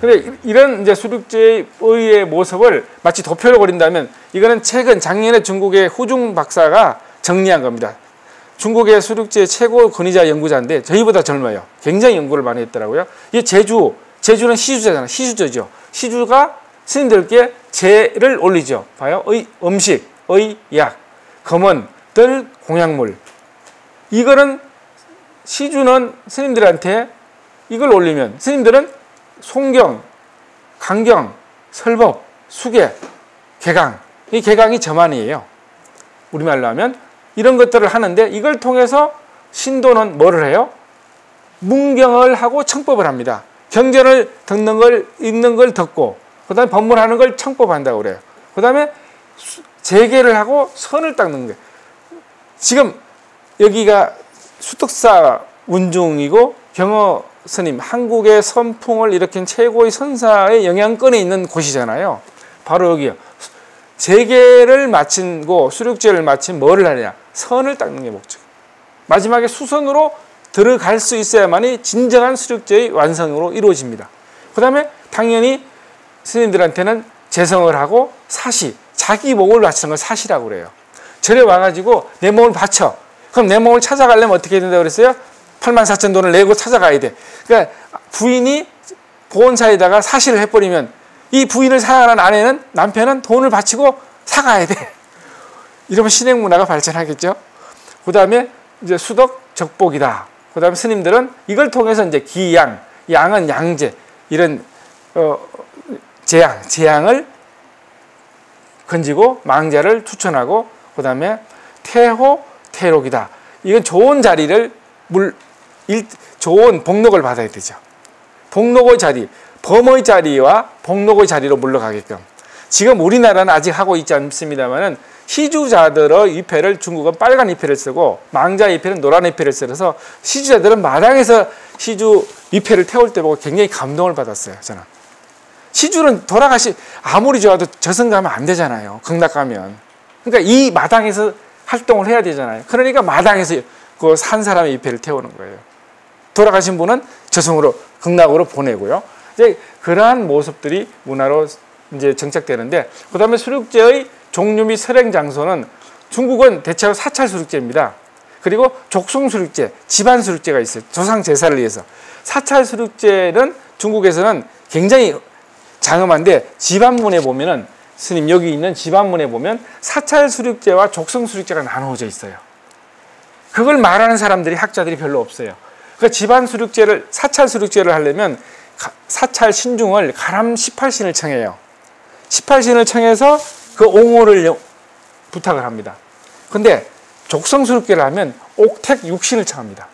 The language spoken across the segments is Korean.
근데 이런 이제 수륙제의 모습을 마치 도표로 그린다면 이거는 최근 작년에 중국의 후중 박사가 정리한 겁니다. 중국의 수륙제 최고 권위자 연구자인데 저희보다 젊어요. 굉장히 연구를 많이 했더라고요. 이 제주는 시주자잖아요. 시주저죠. 시주가 스님들께 제를 올리죠. 봐요. 음식, 약, 검은, 들, 공약물. 이거는 시주는 스님들한테 이걸 올리면 스님들은 송경, 강경, 설법, 수계, 개강. 이 개강이 저만이에요. 우리말로 하면 이런 것들을 하는데 이걸 통해서 신도는 뭐를 해요? 문경을 하고 청법을 합니다. 경전을 듣는 걸, 읽는 걸 듣고 그 다음에 법문하는 걸 청법한다고 그래요. 그 다음에 재계를 하고 선을 닦는 거예요. 지금 여기가 수특사 운중이고 경어 스님, 한국의 선풍을 일으킨 최고의 선사의 영향권에 있는 곳이잖아요. 바로 여기요. 재계를 마치고 수륙제를 마친 뭐를 하느냐? 선을 닦는 게 목적. 마지막에 수선으로 들어갈 수 있어야만이 진정한 수륙제의 완성으로 이루어집니다. 그 다음에 당연히 스님들한테는 재성을 하고 사시, 자기 몸을 바치는 걸 사시라고 그래요. 절에 와가지고 내 몸을 바쳐. 그럼 내 몸을 찾아가려면 어떻게 해야 된다고 그랬어요? 84,000돈을 내고 찾아가야 돼. 그러니까 부인이 보온사에다가 사시를 해버리면 이 부인을 사랑하는 아내는 남편은 돈을 바치고 사가야 돼. 이러면 신행 문화가 발전하겠죠. 그 다음에 이제 수덕 적복이다. 그 다음에 스님들은 이걸 통해서 이제 기양, 양은 양재, 이런 재양을 건지고 망자를 추천하고 그 다음에 태호, 태록이다. 이건 좋은 자리를 좋은 복록을 받아야 되죠. 복록의 자리, 범의 자리와 복록의 자리로 물러가게끔. 지금 우리나라는 아직 하고 있지 않습니다만은 시주자들의 위패를 중국은 빨간 위패를 쓰고 망자 위패는 노란 위패를 써서 시주자들은 마당에서 시주 위패를 태울 때 보고 굉장히 감동을 받았어요. 저는. 시주는 아무리 좋아도 저승 가면 안 되잖아요. 극락 가면. 그러니까 이 마당에서 활동을 해야 되잖아요. 그러니까 마당에서 그 산 사람의 위패를 태우는 거예요. 돌아가신 분은 저승으로 극락으로 보내고요. 이제 그러한 모습들이 문화로 이제 정착되는데, 그 다음에 수륙제의 종류 및 설행 장소는 중국은 대체로 사찰 수륙제입니다. 그리고 족송 수륙제, 집안 수륙제가 있어요. 조상 제사를 위해서. 사찰 수륙제는 중국에서는 굉장히 장엄한데 집안문에 보면은 스님 여기 있는 집안문에 보면 사찰 수륙제와 족성 수륙제가 나누어져 있어요. 그걸 말하는 사람들이 학자들이 별로 없어요. 그러니까 집안 수륙제를 사찰 수륙제를 하려면 사찰 신중을 가람 18신을 청해요. 18신을 청해서 그 옹호를 부탁을 합니다. 근데 족성 수륙제를 하면 옥택 6신을 청합니다.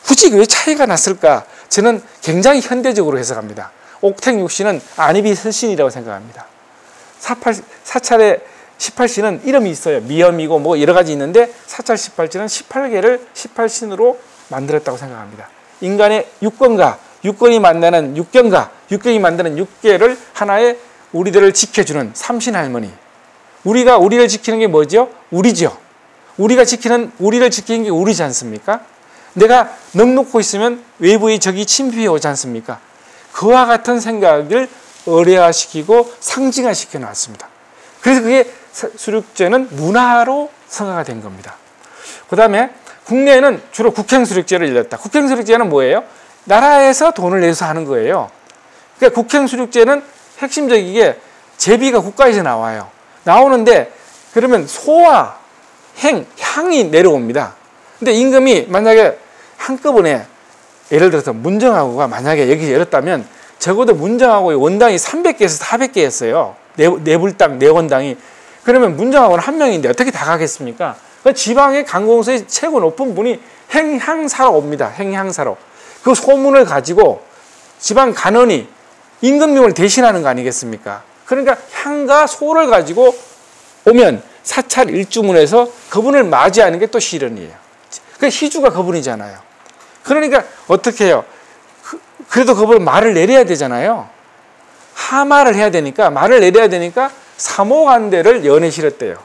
굳이 왜 차이가 났을까? 저는 굉장히 현대적으로 해석합니다. 옥택 6신은 안입이 설신이라고 생각합니다. 사찰의 18신은 이름이 있어요. 미염이고 뭐 여러 가지 있는데 사찰 18신은 18개를 18신으로 만들었다고 생각합니다. 인간의 육권과 육권이 만나는 육경과 육경이 만드는 육계를 하나의 우리들을 지켜주는 삼신 할머니. 우리가 우리를 지키는 게 뭐죠? 우리죠. 우리를 지키는 게 우리지 않습니까? 내가 넉놓고 있으면 외부의 적이 침투해 오지 않습니까? 그와 같은 생각을 의례화시키고 상징화시켜 놨습니다. 그래서 그게 수륙제는 문화로 성화가 된 겁니다. 그 다음에 국내에는 주로 국행수륙제를 열렸다. 국행수륙제는 뭐예요? 나라에서 돈을 내서 하는 거예요. 그러니까 국행수륙제는 핵심적이게 제비가 국가에서 나와요. 나오는데 그러면 소와 향이 내려옵니다. 근데 임금이 만약에 한꺼번에 예를 들어서 문정하고가 만약에 여기 열었다면 적어도 문정하고의 원당이 300개에서 400개였어요. 내불당, 내원당이. 그러면 문정하고는 한 명인데 어떻게 다 가겠습니까? 그 지방의 관공서의 최고 높은 분이 행향사로 옵니다. 행향사로. 그 소문을 가지고 지방 간원이 임금님을 대신하는 거 아니겠습니까? 그러니까 향과 소를 가지고 오면 사찰 일주문에서 그분을 맞이하는 게 또 시련이에요. 그 희주가 그분이잖아요. 그러니까 어떻게 해요? 그래도 그분은 말을 내려야 되잖아요. 하말을 해야 되니까 말을 내려야 되니까 사모간대를 연에 실었대요.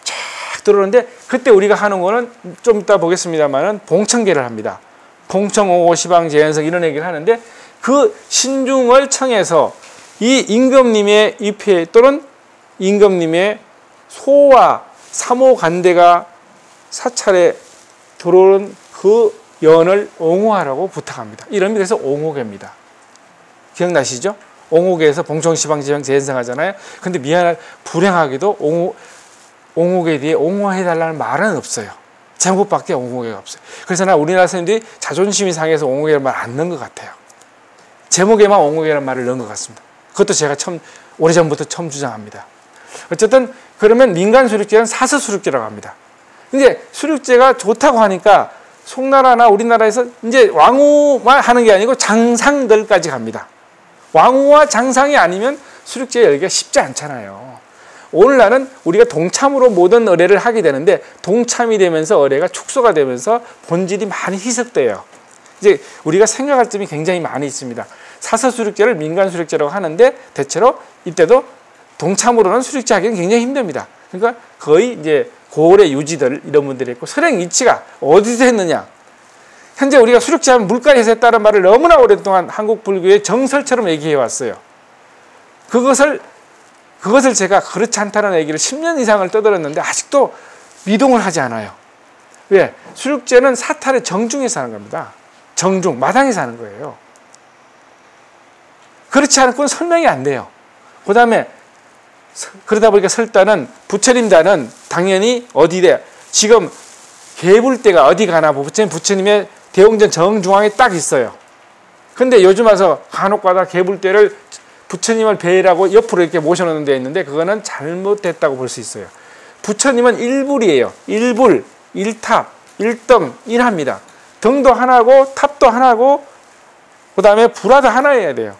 쫙 들어오는데 그때 우리가 하는 거는 좀 이따 보겠습니다만은 봉청계를 합니다. 봉청, 오고, 시방, 재현석 이런 얘기를 하는데 그 신중을 청해서 이 임금님의 위패 또는 임금님의 소와 사모간대가 사찰에 들어오는 그 연을 옹호하라고 부탁합니다. 이런 의미에서 옹호계입니다. 기억나시죠? 옹호계에서 봉총시방지방 재현상하잖아요. 근데 불행하게도 옹호계 뒤에 옹호해달라는 말은 없어요. 제목밖에 옹호계가 없어요. 그래서 우리나라 사람들이 자존심이 상해서 옹호계라는 말 안 넣은 것 같아요. 제목에만 옹호계라는 말을 넣은 것 같습니다. 그것도 제가 오래전부터 처음 주장합니다. 어쨌든 그러면 민간 수륙제는 사서 수륙제라고 합니다. 근데 수륙제가 좋다고 하니까 송나라나 우리나라에서 이제 왕후만 하는 게 아니고 장상들까지 갑니다. 왕후와 장상이 아니면 수륙제 열기가 쉽지 않잖아요. 오늘날은 우리가 동참으로 모든 의례를 하게 되는데 동참이 되면서 의례가 축소가 되면서 본질이 많이 희석돼요. 이제 우리가 생각할 점이 굉장히 많이 있습니다. 사서 수륙제를 민간 수륙제라고 하는데 대체로 이때도 동참으로는 수륙제 하기는 굉장히 힘듭니다. 그러니까 거의 이제 고을의 유지들 이런 분들이 있고 설행 위치가 어디서 했느냐. 현재 우리가 수륙제 하면 물가에서 했다는 말을 너무나 오랫동안 한국 불교의 정설처럼 얘기해 왔어요. 그것을 제가 그렇지 않다는 얘기를 10년 이상을 떠들었는데 아직도 미동을 하지 않아요. 왜? 수륙제는 사탈의 정중에서 하는 겁니다. 정중, 마당에서 하는 거예요. 그렇지 않고는 설명이 안 돼요. 그 다음에 그러다 보니까 설단은 부처님단은 당연히 어디래? 지금 개불대가 어디 가나 부처님의 대웅전 정중앙에 딱 있어요. 근데 요즘 와서 간혹가다 개불대를 부처님을 배라고 옆으로 이렇게 모셔놓는 데 있는데 그거는 잘못됐다고 볼 수 있어요. 부처님은 일불이에요. 일불, 일탑, 일등, 일합니다. 등도 하나고 탑도 하나고 그 다음에 불화도 하나여야 돼요.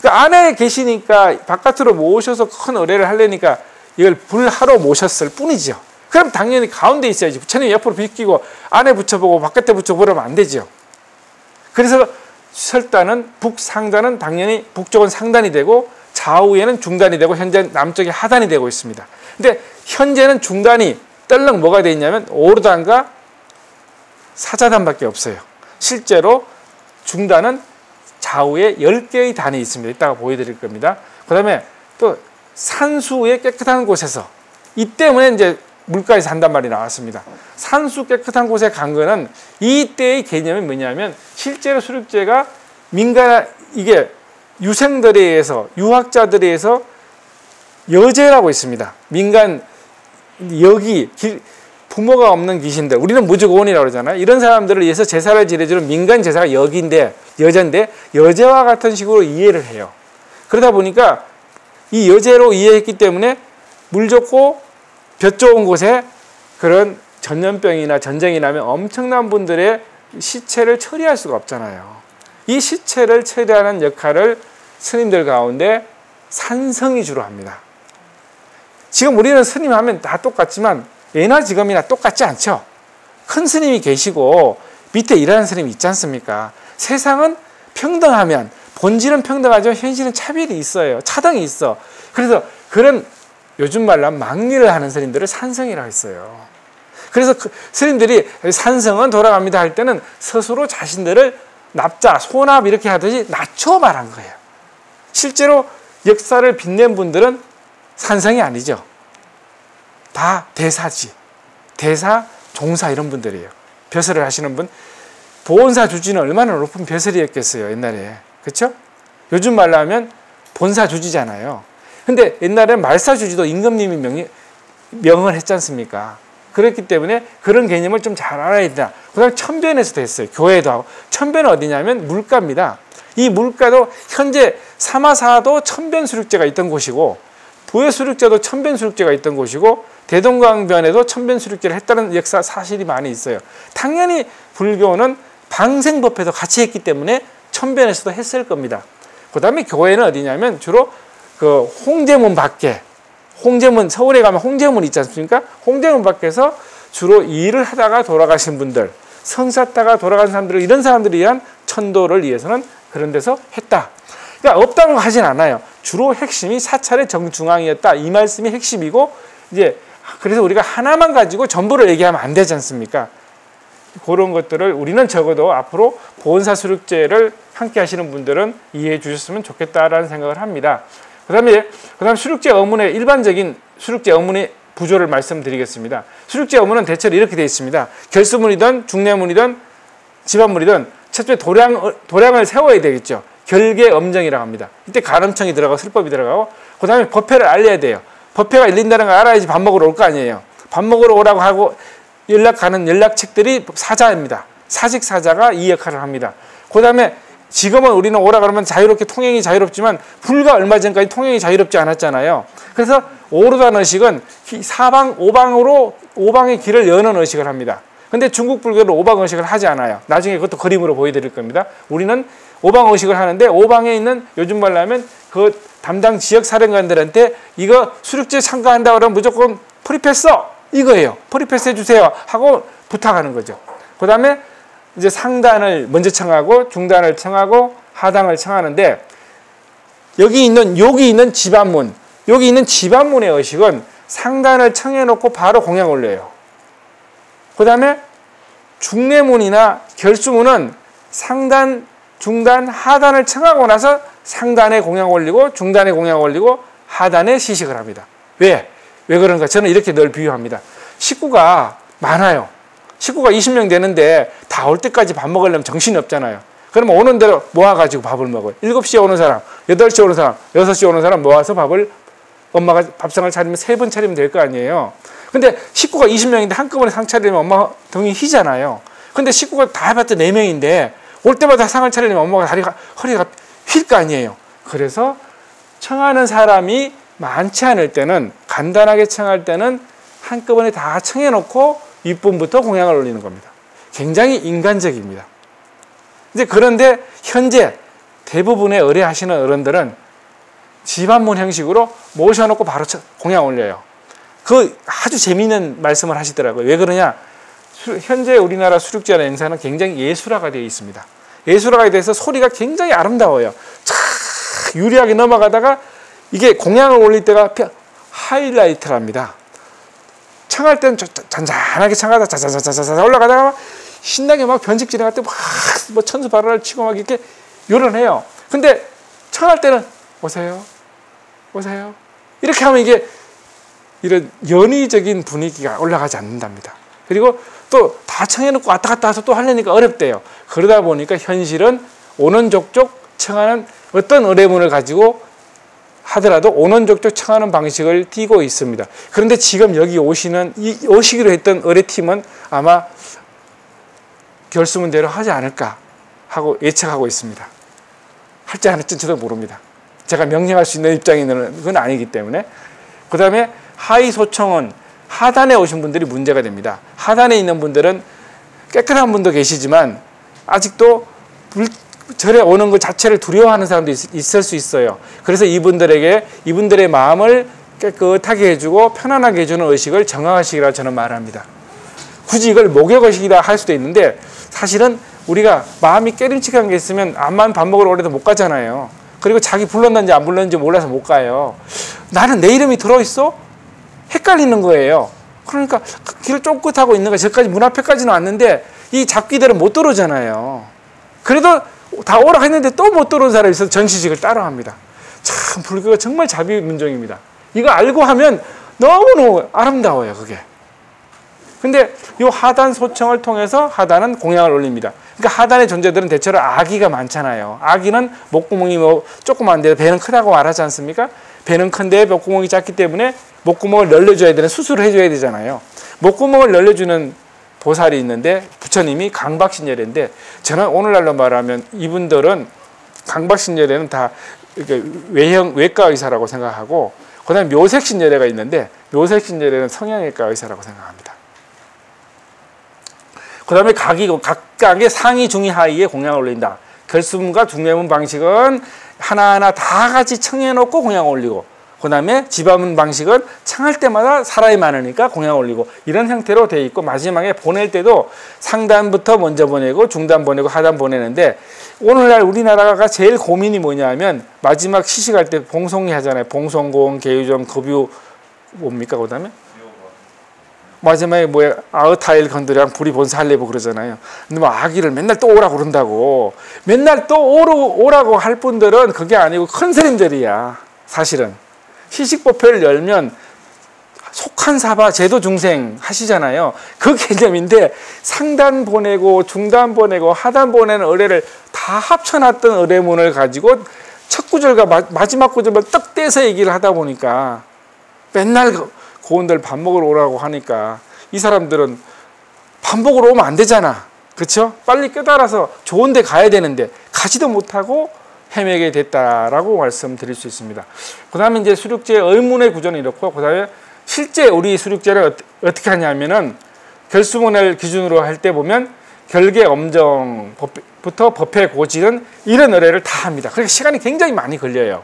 그 안에 계시니까 바깥으로 모셔서 큰 의례를 하려니까 이걸 불하러 모셨을 뿐이죠. 그럼 당연히 가운데 있어야지. 부처님 옆으로 비끼고 안에 붙여보고 바깥에 붙여보려면 안 되죠. 그래서 설단은 북상단은 당연히 북쪽은 상단이 되고 좌우에는 중단이 되고 현재 남쪽에 하단이 되고 있습니다. 근데 현재는 중단이 떨렁 뭐가 돼 있냐면 오르단과 사자단밖에 없어요. 실제로 중단은 좌우에 10개의 단이 있습니다. 이따가 보여드릴 겁니다. 그 다음에 또 산수의 깨끗한 곳에서 이 때문에 이제 물가에서 한단 말이 나왔습니다. 산수 깨끗한 곳에 간 거는 이때의 개념이 뭐냐면 실제로 수륙제가 민간 이게 유생들에 의해서 유학자들에 의해서 여제라고 있습니다. 민간 여기 부모가 없는 귀신들 우리는 무주고원이라고 그러잖아요. 이런 사람들을 위해서 제사를 지내주는 민간 제사가 여자인데 여제와 같은 식으로 이해를 해요. 그러다 보니까 이 여제로 이해했기 때문에 물 좋고 볕 좋은 곳에 그런 전염병이나 전쟁이 나면 엄청난 분들의 시체를 처리할 수가 없잖아요. 이 시체를 처리하는 역할을 스님들 가운데 산성이 주로 합니다. 지금 우리는 스님 하면 다 똑같지만 예나 지금이나 똑같지 않죠. 큰 스님이 계시고 밑에 일하는 스님이 있지 않습니까? 세상은 평등하면 본질은 평등하지만 현실은 차별이 있어요. 차등이 있어. 그래서 그런 요즘 말로 하면 막리를 하는 스님들을 산성이라고 했어요. 그래서 그 스님들이 산성은 돌아갑니다 할 때는 스스로 자신들을 납자, 소납 이렇게 하듯이 낮춰 말한 거예요. 실제로 역사를 빛낸 분들은 산성이 아니죠. 다 대사지. 대사, 종사 이런 분들이에요. 벼슬을 하시는 분. 보온사 주지는 얼마나 높은 벼슬이었겠어요. 옛날에. 그렇죠? 요즘 말로 하면 본사 주지잖아요. 근데 옛날에 말사 주지도 임금님이 명을 했지 않습니까? 그렇기 때문에 그런 개념을 좀 잘 알아야 된다. 그 다음에 천변에서도 했어요. 교회도 하고. 천변은 어디냐면 물가입니다. 이 물가도 현재 사마사도 천변수륙제가 있던 곳이고 부여수륙제도 천변수륙제가 있던 곳이고 대동강변에도 천변수륙제를 했다는 역사 사실이 많이 있어요. 당연히 불교는 방생법회도 같이 했기 때문에 천변에서도 했을 겁니다. 그 다음에 교회는 어디냐면 주로 그 홍제문 밖에 홍제문 서울에 가면 홍제문 있지 않습니까? 홍제문 밖에서 주로 일을 하다가 돌아가신 분들 성사다가 돌아간 사람들 이런 사람들을 위한 천도를 위해서는 그런 데서 했다. 그러니까 없다고 하진 않아요. 주로 핵심이 사찰의 정중앙이었다. 이 말씀이 핵심이고 이제 그래서 우리가 하나만 가지고 전부를 얘기하면 안 되지 않습니까? 그런 것들을 우리는 적어도 앞으로 보은사 수륙제를 함께 하시는 분들은 이해해 주셨으면 좋겠다라는 생각을 합니다. 그다음 수륙제 어문의 일반적인 수륙제 어문의 부조를 말씀드리겠습니다. 수륙제 어문은 대체로 이렇게 되어 있습니다. 결수문이든 중례문이든 집안문이든 첫째 도량을 세워야 되겠죠. 결계 엄정이라고 합니다. 이때 가름청이 들어가고 슬법이 들어가고 그 다음에 법회를 알려야 돼요. 법회가 열린다는 걸 알아야지 밥 먹으러 올 거 아니에요. 밥 먹으러 오라고 하고 연락하는 연락책들이 사자입니다. 사직사자가 이 역할을 합니다. 그 다음에 지금은 우리는 오라 그러면 자유롭게 통행이 자유롭지만 불과 얼마 전까지 통행이 자유롭지 않았잖아요. 그래서 오르다는 의식은 오방의 길을 여는 의식을 합니다. 근데 중국 불교는 오방 의식을 하지 않아요. 나중에 그것도 그림으로 보여드릴 겁니다. 우리는 오방 의식을 하는데 오방에 있는 요즘 말로 하면 그 담당 지역 사령관들한테 이거 수륙제 참가한다 그러면 무조건 프리패스 이거예요. 프리패스 해주세요 하고 부탁하는 거죠. 그 다음에 이제 상단을 먼저 청하고 중단을 청하고 하단을 청하는데 여기 있는 집안문, 여기 있는 집안문의 의식은 상단을 청해놓고 바로 공양 올려요. 그 다음에 중례문이나 결수문은 상단, 중단, 하단을 청하고 나서 상단에 공양 올리고 중단에 공양 올리고 하단에 시식을 합니다. 왜 그런가? 저는 이렇게 늘 비유합니다. 식구가 많아요. 식구가 20명 되는데 다 올 때까지 밥 먹으려면 정신이 없잖아요. 그러면 오는 대로 모아가지고 밥을 먹어요. 7시에 오는 사람, 8시에 오는 사람, 6시에 오는 사람 모아서 밥을 엄마가 밥상을 차리면 3번 차리면 될 거 아니에요. 근데 식구가 20명인데 한꺼번에 상 차리려면 엄마 등이 휘잖아요. 근데 식구가 다 해봤자 4명인데 올 때마다 상을 차리려면 엄마가 허리가 휠 거 아니에요. 그래서 청하는 사람이 많지 않을 때는 간단하게 청할 때는 한꺼번에 다 청해놓고 윗분부터 공양을 올리는 겁니다. 굉장히 인간적입니다. 이제 그런데 현재 대부분의 의례하시는 어른들은 집안문 형식으로 모셔놓고 바로 공양 올려요. 그 아주 재미있는 말씀을 하시더라고요. 왜 그러냐? 현재 우리나라 수륙제라는 행사는 굉장히 예술화가 되어 있습니다. 예술화가 돼서 소리가 굉장히 아름다워요. 촤 유리하게 넘어가다가 이게 공양을 올릴 때가 하이라이트랍니다. 청할 때는 잔잔하게 청하다 자자자자자 올라가다가 신나게 막 변칙 진행할 때 막 뭐 천수 발화를 치고 막 이렇게 요런해요. 근데 청할 때는 오세요 이렇게 하면 이게 이런 연의적인 분위기가 올라가지 않는답니다. 그리고 또 다 청해놓고 왔다 갔다 해서 또 하려니까 어렵대요. 그러다 보니까 현실은 오는 족족 청하는 어떤 의례문을 가지고 하더라도 오는 족족 청하는 방식을 띠고 있습니다. 그런데 지금 여기 오시기로 했던 의례팀은 아마 결수문대로 하지 않을까 하고 예측하고 있습니다. 할지 안 할지 저도 모릅니다. 제가 명령할 수 있는 입장에 있는 건 아니기 때문에. 그 다음에 하의소청은 하단에 오신 분들이 문제가 됩니다. 하단에 있는 분들은 깨끗한 분도 계시지만 아직도 절에 오는 것 자체를 두려워하는 사람도 있을 수 있어요. 그래서 이분들의 마음을 깨끗하게 해주고 편안하게 해주는 의식을 정화의식이라고 저는 말합니다. 굳이 이걸 목욕의식이라 할 수도 있는데 사실은 우리가 마음이 깨림칙한 게 있으면 암만 밥 먹으러 오래도 못 가잖아요. 그리고 자기 불렀는지 안 불렀는지 몰라서 못 가요. 나는 내 이름이 들어있어? 헷갈리는 거예요. 그러니까 길 쫑긋하고 있는 거 저까지 문 앞에까지는 왔는데 이 잡기들은 못 들어오잖아요. 그래도 다 오라 했는데 또 못 들어온 사람이 있어서 전시식을 따라 합니다. 참 불교가 정말 자비문정입니다. 이거 알고 하면 너무너무 아름다워요, 그게. 근데 이 하단 소청을 통해서 하단은 공양을 올립니다. 그러니까 하단의 존재들은 대체로 아기가 많잖아요. 아기는 목구멍이 조그만데 배는 크다고 말하지 않습니까? 배는 큰데 목구멍이 작기 때문에 목구멍을 늘려줘야 되는 수술을 해줘야 되잖아요. 목구멍을 늘려주는 보살이 있는데 부처님이 강박신열인데 저는 오늘날로 말하면 이분들은 강박신열에는 다 이렇게 외과 의사라고 생각하고 그 다음에 묘색신열애가 있는데 묘색신열애는 성형외과 의사라고 생각합니다. 그 다음에 각각의 상위, 중위, 하위에 공양을 올린다. 결수문과 중례문 방식은 하나하나 다 같이 청해놓고 공양을 올리고 그 다음에 집안문 방식은 청할 때마다 사람이 많으니까 공양을 올리고 이런 형태로 되어 있고 마지막에 보낼 때도 상단부터 먼저 보내고 중단 보내고 하단 보내는데 오늘날 우리나라가 제일 고민이 뭐냐면 마지막 시식할 때 봉송리 하잖아요. 봉송공, 계유정, 급유 뭡니까 그 다음에? 마지막에 뭐야 아흐타일 건드랑 불이 본사할래고 그러잖아요. 근데 뭐 아기를 맨날 또 오라고 그런다고. 맨날 또 오라고 할 분들은 그게 아니고 큰 스님들이야. 사실은 시식법회를 열면 속한사바 제도 중생 하시잖아요. 그 개념인데 상단 보내고 중단 보내고 하단 보내는 의뢰를 다 합쳐놨던 의뢰문을 가지고 첫 구절과 마지막 구절을 떡 떼서 얘기를 하다 보니까 맨날 고은들 밥 먹으러 오라고 하니까 이 사람들은 밥 먹으러 오면 안 되잖아. 그렇죠? 빨리 깨달아서 좋은 데 가야 되는데 가지도 못하고 헤매게 됐다라고 말씀드릴 수 있습니다. 그 다음에 이제 수륙제의 의문의 구조는 이렇고, 그 다음에 실제 우리 수륙제를 어떻게 하냐면은 결수문을 기준으로 할 때 보면 결계 엄정부터 법회 고지는 이런 의뢰를 다 합니다. 그러니까 시간이 굉장히 많이 걸려요.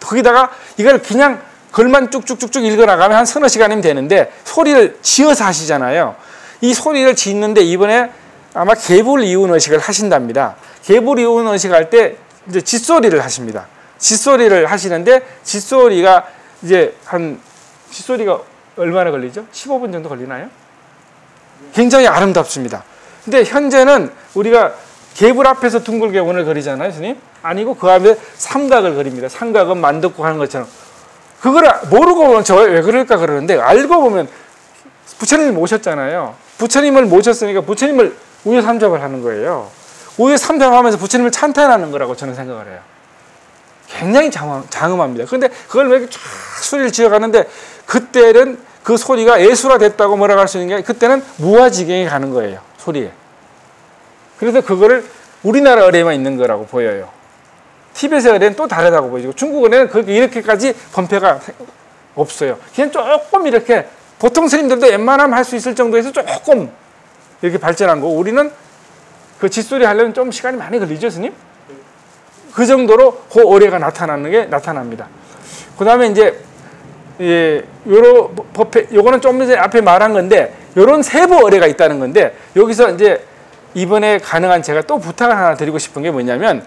거기다가 이걸 그냥 글만 쭉쭉쭉쭉 읽어나가면 한 서너 시간이면 되는데 소리를 지어서 하시잖아요. 이 소리를 짓는데 이번에 아마 개불이운의식을 하신답니다. 개불이운의식 할 때 이제 짓소리를 하십니다. 짓소리를 하시는데 짓소리가 이제 짓소리가 얼마나 걸리죠? 15분 정도 걸리나요? 굉장히 아름답습니다. 근데 현재는 우리가 개불 앞에서 둥글게 원을 그리잖아요, 스님? 아니고 그 앞에 삼각을 그립니다. 삼각은 만덕국 하는 것처럼. 그걸 모르고 보면 저 왜 그럴까 그러는데 알고 보면 부처님을 모셨잖아요. 부처님을 모셨으니까 부처님을 우유삼잡을 하는 거예요. 우유삼잡하면서 부처님을 찬탄하는 거라고 저는 생각을 해요. 굉장히 장엄합니다. 그런데 그걸 왜 이렇게 쫙 소리를 지어가는데 그때는 그 소리가 예술화됐다고 뭐라고 할 수 있는 게 그때는 무아지경에 가는 거예요. 소리에. 그래서 그거를 우리나라 의뢰만 있는 거라고 보여요. 티벳의 의뢰는 또 다르다고 보이고 중국 의뢰는 그렇게 이렇게까지 번폐가 없어요. 그냥 조금 이렇게 보통 스님들도 웬만하면 할 수 있을 정도에서 조금 이렇게 발전한 거고 우리는 그 짓소리 하려면 좀 시간이 많이 걸리죠, 스님? 그 정도로 그 의뢰가 나타나는 게 나타납니다. 그 다음에 이제 요런 법회, 요거는 좀 전에 앞에 말한 건데 요런 세부 의뢰가 있다는 건데 여기서 이제 이번에 가능한 제가 또 부탁을 하나 드리고 싶은 게 뭐냐면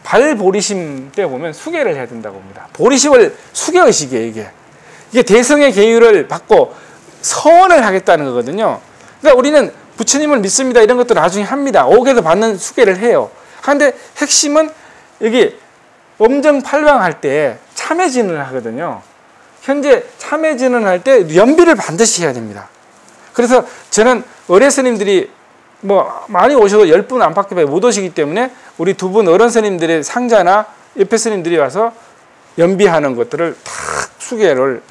발보리심 때 보면 수계를 해야 된다고 봅니다. 보리심을 수계의식이에요, 이게 대성의 계율을 받고 서원을 하겠다는 거거든요. 그러니까 우리는 부처님을 믿습니다 이런 것도 나중에 합니다. 옥에서 받는 수계를 해요. 그런데 핵심은 여기 엄정팔방 할 때 참회진을 하거든요. 현재 참회진을 할 때 연비를 반드시 해야 됩니다. 그래서 저는 의뢰 스님들이 뭐 많이 오셔도 10분 안팎에 못 오시기 때문에 우리 두 분 어른 스님들의 상자나 옆에 스님들이 와서 연비하는 것들을 다 수계를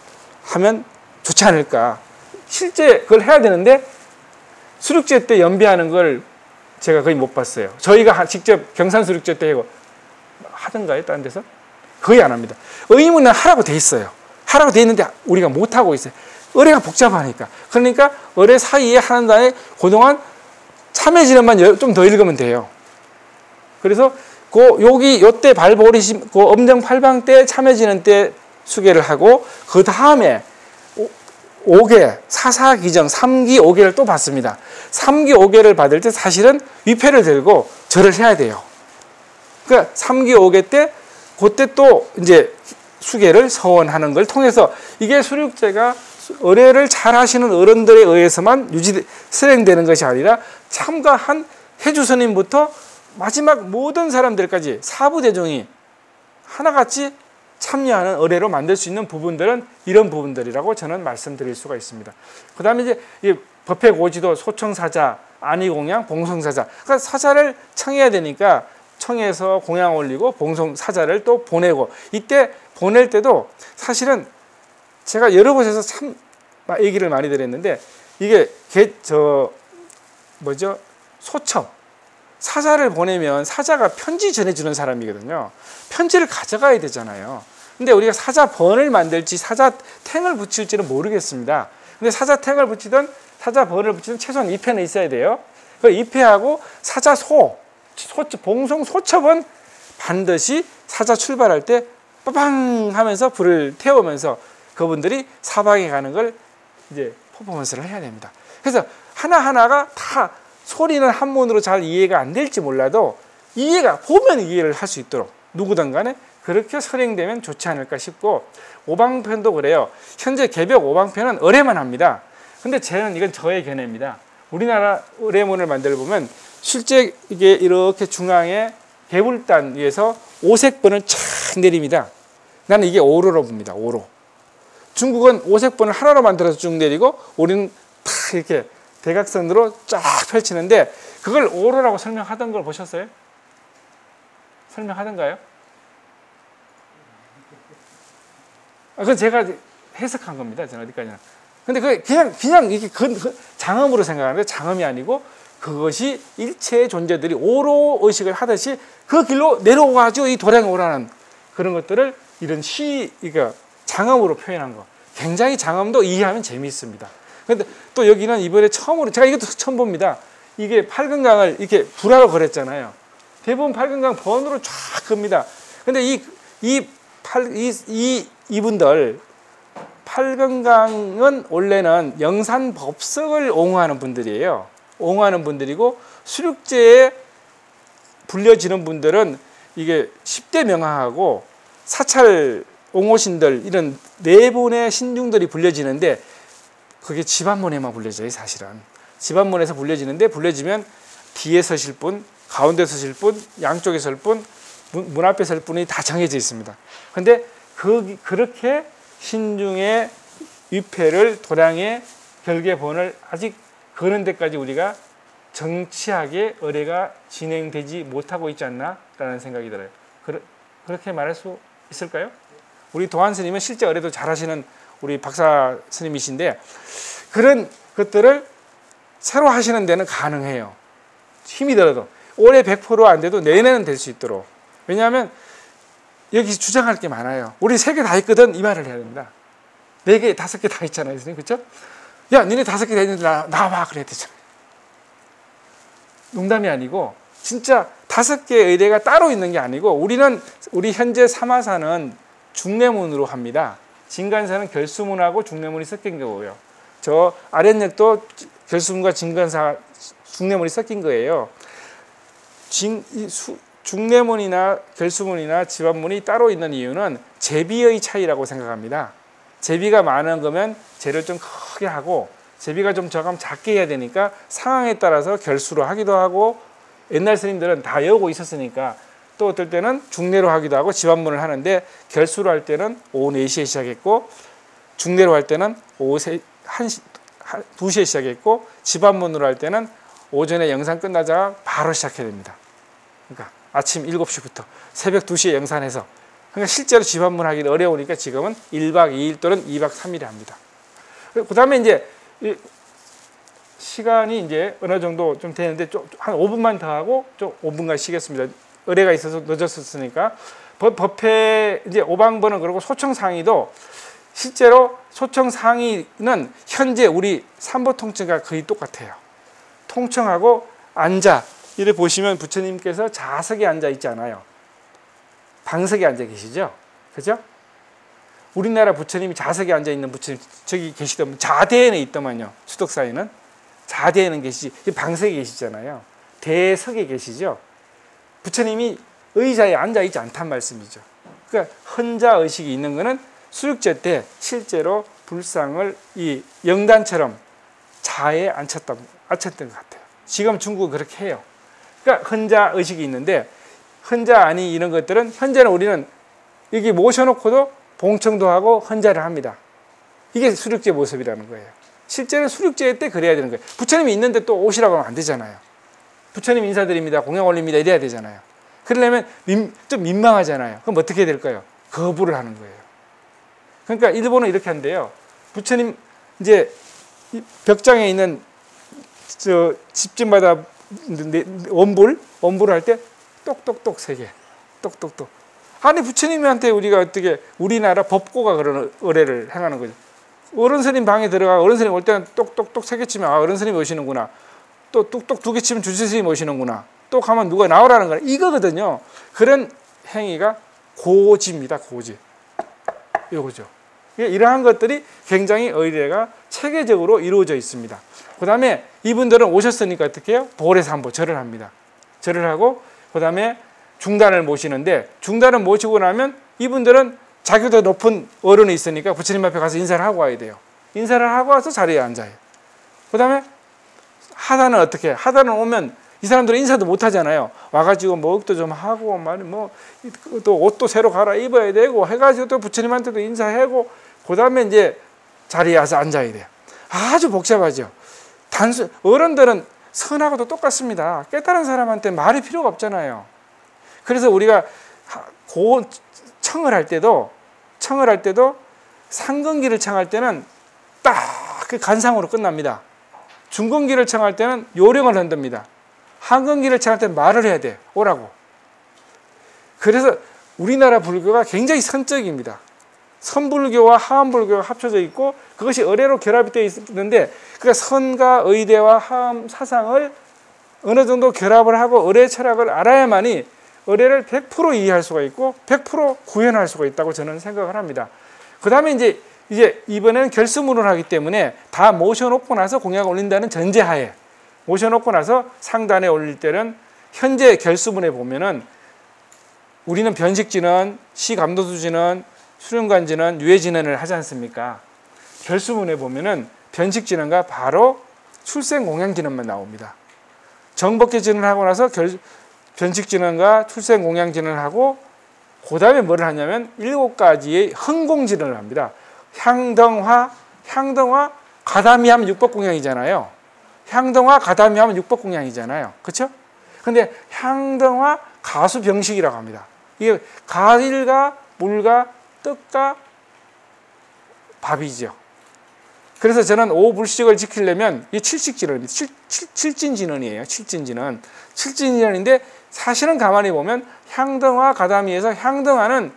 하면 좋지 않을까. 실제 그걸 해야 되는데 수륙제 때 연비하는 걸 제가 거의 못 봤어요. 저희가 직접 경산수륙제 때 하던가요? 다른 데서? 거의 안 합니다. 의문은 하라고 돼 있어요. 하라고 돼 있는데 우리가 못하고 있어요. 의뢰가 복잡하니까. 그러니까 의뢰 사이에 하는 다음에 그동안 참회진만 좀 더 읽으면 돼요. 그래서 요때 발보리심, 엄정팔방 때 참회지는 때 수계를 하고 그 다음에 5개, 사사기정, 3기 5개를 또 받습니다. 3기 5개를 받을 때 사실은 위패를 들고 절을 해야 돼요. 그러니까 3기 5개 때 그때 또 이제 수계를 서원하는 걸 통해서 이게 수륙제가 의뢰를 잘 하시는 어른들에 의해서만 실행되는 것이 아니라 참가한 해주스님부터 마지막 모든 사람들까지 사부대중이 하나같이 참여하는 의뢰로 만들 수 있는 부분들은 이런 부분들이라고 저는 말씀드릴 수가 있습니다. 그 다음에 이제 이 법회 고지도 소청사자, 안의공양, 봉송사자. 그러니까 사자를 청해야 되니까 청해서 공양 올리고 봉송사자를 또 보내고 이때 보낼 때도 사실은 제가 여러 곳에서 참 얘기를 많이 드렸는데 이게 소첩. 사자를 보내면 사자가 편지 전해주는 사람이거든요. 편지를 가져가야 되잖아요. 근데 우리가 사자번을 만들지 사자탱을 붙일지는 모르겠습니다. 근데 사자탱을 붙이든 사자번을 붙이든 최소한 2패는 있어야 돼요. 그 2패하고 봉송 소첩은 반드시 사자 출발할 때 빠방 하면서 불을 태우면서 그분들이 사방에 가는 걸 이제 퍼포먼스를 해야 됩니다. 그래서 하나하나가 다 소리는 한문으로 잘 이해가 안 될지 몰라도 보면 이해를 할 수 있도록 누구든 간에 그렇게 선행되면 좋지 않을까 싶고 오방편도 그래요. 현재 개벽 오방편은 의뢰만 합니다. 근데 이건 저의 견해입니다. 우리나라 의례문을 만들어 보면 실제 이게 이렇게 중앙에 개불단 위에서 오색번을 촥 내립니다. 나는 이게 오로로 봅니다. 오로. 중국은 오색번을 하나로 만들어서 쭉 내리고 우리는 탁 이렇게 대각선으로 쫙 펼치는데 그걸 오로라고 설명하던 걸 보셨어요? 설명하던가요? 그건 제가 해석한 겁니다. 저는 어디까지나. 근데 그냥 이게 장엄으로 생각하는데 장엄이 아니고 그것이 일체의 존재들이 오로 의식을 하듯이 그 길로 내려와가지고 이 도량에 오라는 그런 것들을 이런 그러니까 장엄으로 표현한 거. 굉장히 장엄도 이해하면 재미있습니다. 근데 또 여기는 이번에 처음으로 제가 이것도 처음 봅니다. 이게 팔근강을 이렇게 불화로 그렸잖아요. 대부분 팔근강 번으로 쫙 긋습니다. 근데 이분들 팔근강은 원래는 영산법석을 옹호하는 분들이에요. 옹호하는 분들이고 수륙제에 불려지는 분들은 이게 10대 명하하고 사찰 옹호신들 이런 네 분의 신중들이 불려지는데 그게 집안문에만 불려져요. 사실은 집안문에서 불려지는데 불려지면 뒤에 서실 분, 가운데 서실 분, 양쪽에 설 분, 문 앞에 설 분이 다 정해져 있습니다. 근데 그렇게 신중의 위패를 도량의 결계본을 아직 그런 데까지 우리가 정치하게 의례가 진행되지 못하고 있지 않나라는 생각이 들어요. 그렇게 말할 수 있을까요? 우리 도한 스님은 실제 의례도 잘하시는 우리 박사 스님이신데 그런 것들을 새로 하시는 데는 가능해요. 힘이 들어도 올해 100% 안 돼도 내년은 될 수 있도록. 왜냐하면 여기 주장할 게 많아요. 우리 3개 다 했거든 이 말을 해야 됩니다. 4개, 5개 다 했잖아요. 그렇죠? 야, 니네 5개 다 했는데 나와 그래야 되잖아요. 농담이 아니고 진짜 5개의 의례가 따로 있는 게 아니고 우리 현재 사마사는 중례문으로 합니다. 진간사는 결수문하고 중례문이 섞인 거고요. 저 아랫역도 결수문과 진간사 중례문이 섞인 거예요. 중례문이나 결수문이나 지반문이 따로 있는 이유는 제비의 차이라고 생각합니다. 제비가 많은 거면 제를 좀 크게 하고 제비가 좀 적으면 작게 해야 되니까 상황에 따라서 결수로 하기도 하고 옛날 스님들은 다 외우고 있었으니까 또 어떨 때는 중례로 하기도 하고 지반문을 하는데 결수로 할 때는 오후 4시에 시작했고 중례로 할 때는 오후 2시에 시작했고 지반문으로 할 때는 오전에 영상 끝나자마자 바로 시작해야 됩니다. 그러니까 아침 7시부터 새벽 2시에 영산해서 그러니까 실제로 지반문 하기는 어려우니까 지금은 1박 2일 또는 2박 3일에 합니다. 그 다음에 이제 시간이 이제 어느 정도 좀 되는데 한 5분만 더 하고 좀 5분간 쉬겠습니다. 의례가 있어서 늦었으니까 법회 이제 오방번은 그러고 소청상의도 실제로 소청상의는 현재 우리 삼보통청과 거의 똑같아요. 통청하고 앉아 이래 보시면 부처님께서 좌석에 앉아 있지 않아요. 방석에 앉아 계시죠? 그죠? 우리나라 부처님이 좌석에 앉아 있는 부처님 저기 계시더만 좌대에는 있더만요. 수덕사에는 좌대에는 계시지 방석에 계시잖아요. 대석에 계시죠. 부처님이 의자에 앉아 있지 않단 말씀이죠. 그러니까 헌자 의식이 있는 거는 수육제 때 실제로 불상을 이 영단처럼 자에 앉혔던 것 같아요. 지금 중국은 그렇게 해요. 그러니까 헌자 의식이 있는데 헌자 아니 이런 것들은 현재는 우리는 여기 모셔놓고도 봉청도 하고 헌자를 합니다. 이게 수륙제 모습이라는 거예요. 실제는 수륙제 때 그래야 되는 거예요. 부처님이 있는데 또 오시라고 하면 안 되잖아요. 부처님 인사드립니다. 공양 올립니다. 이래야 되잖아요. 그러려면 좀 민망하잖아요. 그럼 어떻게 해야 될까요? 거부를 하는 거예요. 그러니까 일본은 이렇게 한대요. 부처님 이제 벽장에 있는 저 집집마다 원불을 할 때 똑똑똑 3개. 똑똑똑. 아니 부처님한테 우리가 어떻게 우리나라 법고가 그런 의례를 행하는 거죠. 어른 스님 방에 들어가 어른 스님 올 때는 똑똑똑 3개 치면 아 어른 스님이 오시는구나. 또 뚝뚝 2개 치면 주지 스님 오시는구나. 또 가면 누가 나오라는 거야. 이거거든요. 그런 행위가 고지입니다. 고지. 이거죠. 이러한 것들이 굉장히 의례가 체계적으로 이루어져 있습니다. 그 다음에 이분들은 오셨으니까 어떻게 해요? 보례 삼보 절을 합니다. 절을 하고 그 다음에 중단을 모시는데 중단을 모시고 나면 이분들은 자기보다 높은 어른이 있으니까 부처님 앞에 가서 인사를 하고 와야 돼요. 인사를 하고 와서 자리에 앉아요. 그 다음에 하단은 어떻게? 하단은 오면 이 사람들은 인사도 못 하잖아요. 와가지고 목욕도 좀 하고, 또 옷도 새로 갈아입어야 되고, 해가지고 또 부처님한테도 인사하고, 그 다음에 이제 자리에 와서 앉아야 돼요. 아주 복잡하죠. 어른들은 선하고도 똑같습니다. 깨달은 사람한테 말이 필요가 없잖아요. 그래서 우리가 청을 할 때도 상근기를 청할 때는 딱 그 간상으로 끝납니다. 중근기를 청할 때는 요령을 한답니다. 하근기를 청할 때는 말을 해야 돼. 오라고. 그래서 우리나라 불교가 굉장히 선적입니다. 선불교와 하음불교가 합쳐져 있고 그것이 의례로 결합이 되어 있는데 그러니까 선과 의대와 하음 사상을 어느 정도 결합을 하고 의례 철학을 알아야만이 의례를 100% 이해할 수가 있고 100% 구현할 수가 있다고 저는 생각을 합니다. 그 다음에 이제 이번에는 결수문을 하기 때문에 다 모셔놓고 나서 공약을 올린다는 전제하에 모셔놓고 나서 상단에 올릴 때는 현재 결수문에 보면은 우리는 변식진언, 시감도수진언, 수련관진언, 유해진언을 하지 않습니까? 결수문에 보면은 변식진언과 바로 출생공양진언만 나옵니다. 정법계진언을 하고 나서 변식진언과 출생공양진언을 하고 그 다음에 뭐를 하냐면 7가지의 흥공진언을 합니다. 향등화, 가담이하면 육법공양이잖아요. 향등화, 가담이하면 육법공양이잖아요. 그렇죠? 근데 향등화, 가수병식이라고 합니다. 이게 과일과 물과 떡과 밥이죠. 그래서 저는 오불식을 지키려면 이 칠식진언입니다. 칠진진언이에요. 칠진진언인데 사실은 가만히 보면 향등화, 가담이에서 향등화는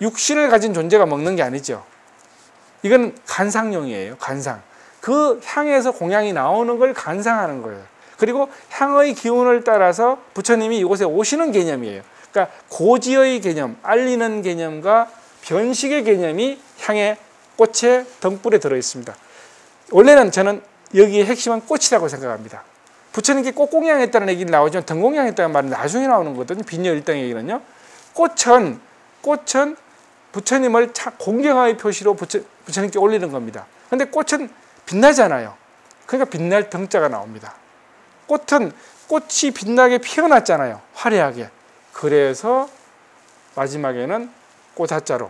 육신을 가진 존재가 먹는 게 아니죠. 이건 간상용이에요. 간상. 그 향에서 공양이 나오는 걸 간상하는 거예요. 그리고 향의 기운을 따라서 부처님이 이곳에 오시는 개념이에요. 그러니까 고지의 개념, 알리는 개념과 변식의 개념이 향의 꽃의 등불에 들어있습니다. 원래는 저는 여기의 핵심은 꽃이라고 생각합니다. 부처님께 꽃공양했다는 얘기는 나오지만 등공양했다는 말은 나중에 나오는 거거든요. 빈여 일당 얘기는요. 꽃은 부처님을 공경의 표시로 부처님께 올리는 겁니다. 그런데 꽃은 빛나잖아요. 그러니까 빛날 등자가 나옵니다. 꽃이 빛나게 피어났잖아요. 화려하게. 그래서 마지막에는 꽃자자로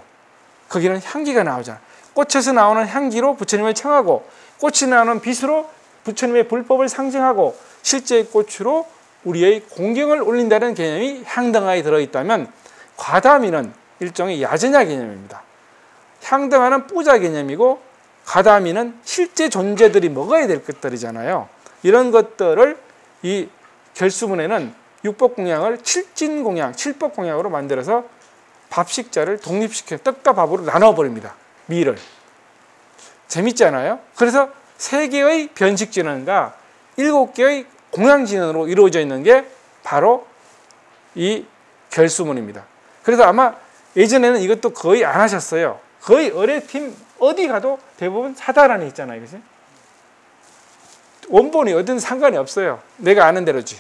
거기는 향기가 나오잖아요. 꽃에서 나오는 향기로 부처님을 청하고 꽃이 나오는 빛으로 부처님의 불법을 상징하고 실제의 꽃으로 우리의 공경을 올린다는 개념이 향등화에 들어있다면 과다미는 일종의 야전야 개념입니다. 향등화는 뿌자 개념이고 가다미는 실제 존재들이 먹어야 될 것들이잖아요. 이런 것들을 이 결수문에는 육법공양을 칠진공양, 칠법공양으로 만들어서 밥식자를 독립시켜 떡과 밥으로 나눠버립니다. 미를. 재밌잖아요. 그래서 3개의 변식진언과 7개의 공양진언으로 이루어져 있는 게 바로 이 결수문입니다. 그래서 아마 예전에는 이것도 거의 안 하셨어요. 거의 의례팀 어디 가도 대부분 사다란이 있잖아요. 그치? 원본이 어딘 상관이 없어요. 내가 아는 대로지.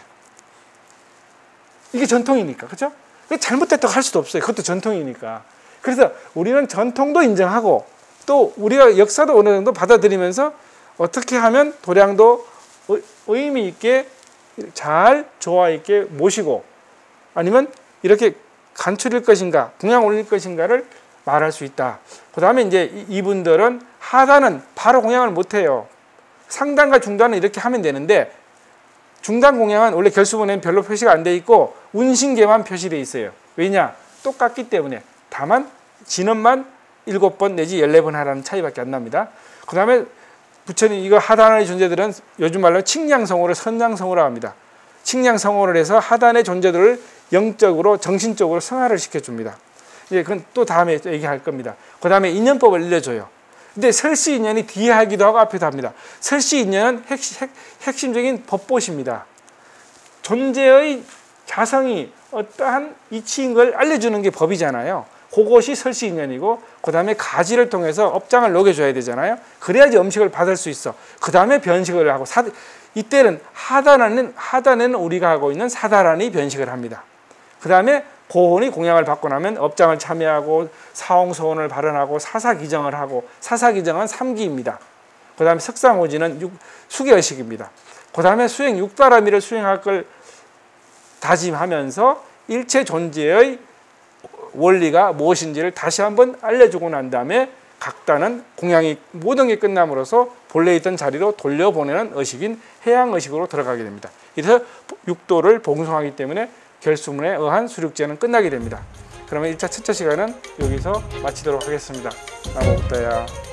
이게 전통이니까. 그렇죠? 잘못됐다고 할 수도 없어요. 그것도 전통이니까. 그래서 우리는 전통도 인정하고 또 우리가 역사도 어느 정도 받아들이면서 어떻게 하면 도량도 의미 있게 잘 조화 있게 모시고 아니면 이렇게 간추릴 것인가 공양 올릴 것인가를 말할 수 있다. 그 다음에 이제 이분들은 하단은 바로 공양을 못해요. 상단과 중단은 이렇게 하면 되는데 중단 공양은 원래 결수문에는 별로 표시가 안 돼 있고 운신계만 표시되어 있어요. 왜냐? 똑같기 때문에. 다만 진언만 7번 내지 14번 하라는 차이밖에 안 납니다. 그 다음에 부처님 이거 하단의 존재들은 요즘 말로 칭량성호를 선량성호라고 합니다. 칭량성호를 해서 하단의 존재들을 영적으로 정신적으로 성화를 시켜줍니다. 이제 그건 또 다음에 얘기할 겁니다. 그 다음에 인연법을 알려줘요. 근데 설시인연이 뒤에 하기도 하고 앞에도 합니다. 설시인연은 핵심적인 법보시입니다. 존재의 자성이 어떠한 이치인 걸 알려주는 게 법이잖아요. 그것이 설시인연이고 그 다음에 가지를 통해서 업장을 녹여줘야 되잖아요. 그래야지 음식을 받을 수 있어. 그 다음에 변식을 하고 이때는 하단에는 우리가 하고 있는 사다란이 변식을 합니다. 그 다음에 고혼이 공양을 받고 나면 업장을 참여하고 사홍소원을 발언하고 사사기정을 하고 사사기정은 3기입니다. 그 다음에 석상오지는 수계의식입니다. 그 다음에 수행 육바라밀을 수행할 걸 다짐하면서 일체 존재의 원리가 무엇인지를 다시 한번 알려주고 난 다음에 각단은 공양이 모든 게 끝남으로써 본래 있던 자리로 돌려보내는 의식인 해양의식으로 들어가게 됩니다. 이래서 육도를 봉송하기 때문에 결수문에 의한 수륙제는 끝나게 됩니다. 그러면 1차 첫째 시간은 여기서 마치도록 하겠습니다. 나무 부다야.